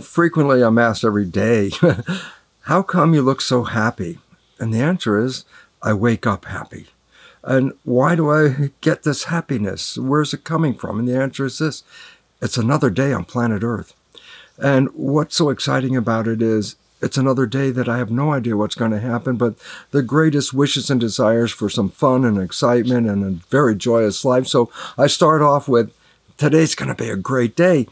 Frequently I'm asked every day, how come you look so happy? And the answer is, I wake up happy. And why do I get this happiness? Where's it coming from? And the answer is this: it's another day on planet Earth. And what's so exciting about it is it's another day that I have no idea what's going to happen, but the greatest wishes and desires for some fun and excitement and a very joyous life. So I start off with, today's going to be a great day.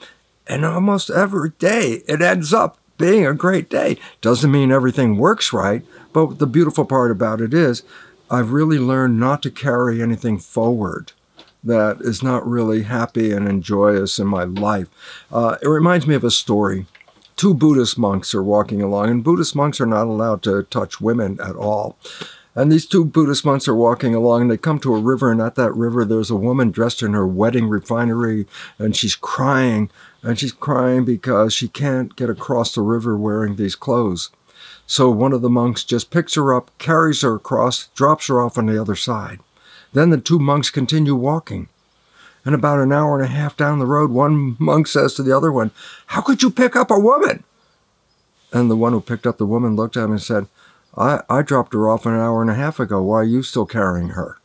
And almost every day it ends up being a great day. Doesn't mean everything works right, but the beautiful part about it is I've really learned not to carry anything forward that is not really happy and joyous in my life. It reminds me of a story. Two Buddhist monks are walking along, and Buddhist monks are not allowed to touch women at all. And these two Buddhist monks are walking along, and they come to a river, and at that river there's a woman dressed in her wedding refinery, and she's crying. And she's crying because she can't get across the river wearing these clothes. So one of the monks just picks her up, carries her across, drops her off on the other side. Then the two monks continue walking. And about an hour and a half down the road, one monk says to the other one, "How could you pick up a woman?" And the one who picked up the woman looked at him and said, I dropped her off an hour and a half ago. Why are you still carrying her?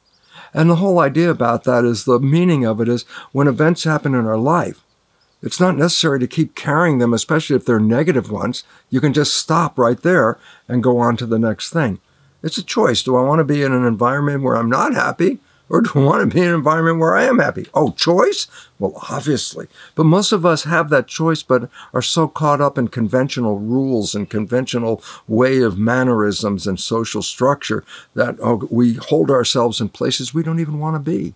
And the whole idea about that is, the meaning of it is, when events happen in our life, it's not necessary to keep carrying them, especially if they're negative ones. You can just stop right there and go on to the next thing. It's a choice. Do I want to be in an environment where I'm not happy, or do I want to be in an environment where I am happy? Oh, choice? Well, obviously. But most of us have that choice, but are so caught up in conventional rules and conventional way of mannerisms and social structure that we hold ourselves in places we don't even want to be.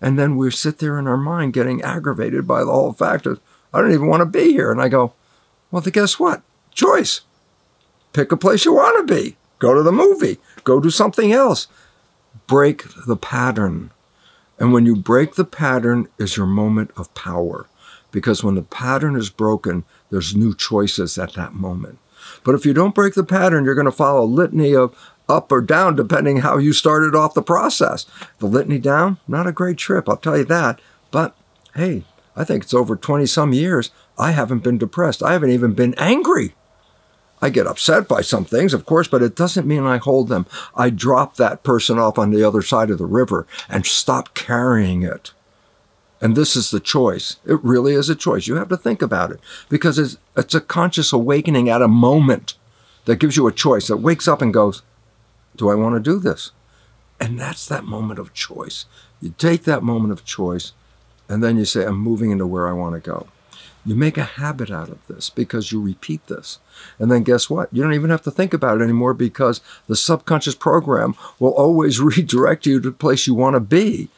And then we sit there in our mind getting aggravated by the whole fact of, I don't even want to be here. And I go, well, then guess what? Choice. Pick a place you want to be. Go to the movie. Go do something else. Break the pattern. And when you break the pattern is your moment of power. Because when the pattern is broken, there's new choices at that moment. But if you don't break the pattern, you're going to follow a litany of up or down, depending how you started off the process. The litany down, not a great trip, I'll tell you that. But hey, I think it's over 20-some years, I haven't been depressed. I haven't even been angry. I get upset by some things, of course, but it doesn't mean I hold them. I drop that person off on the other side of the river and stop carrying it. And this is the choice. It really is a choice. You have to think about it, because it's a conscious awakening at a moment that gives you a choice, that wakes up and goes, do I want to do this? And that's that moment of choice. You take that moment of choice, and then you say, I'm moving into where I want to go. You make a habit out of this because you repeat this. And then guess what? You don't even have to think about it anymore, because the subconscious program will always redirect you to the place you want to be.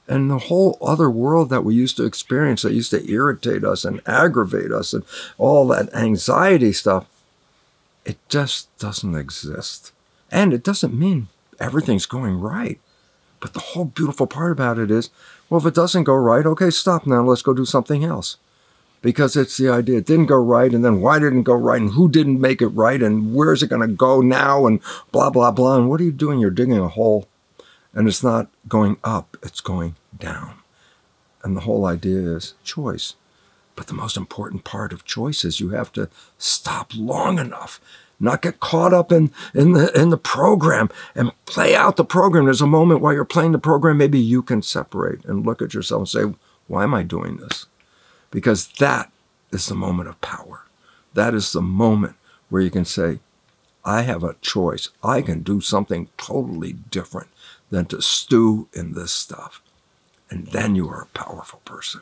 And the whole other world that we used to experience, that used to irritate us and aggravate us and all that anxiety stuff, it just doesn't exist. And it doesn't mean everything's going right. But the whole beautiful part about it is, well, if it doesn't go right, okay, stop now, let's go do something else. Because it's the idea, it didn't go right, and then why didn't it go right, and who didn't make it right, and where's it going to go now, and blah, blah, blah. And what are you doing? You're digging a hole, and it's not going up, it's going down. And the whole idea is choice. But the most important part of choice is you have to stop long enough, not get caught up in the program and play out the program. There's a moment while you're playing the program, maybe you can separate and look at yourself and say, why am I doing this? Because that is the moment of power. That is the moment where you can say, I have a choice. I can do something totally different than to stew in this stuff. And then you are a powerful person.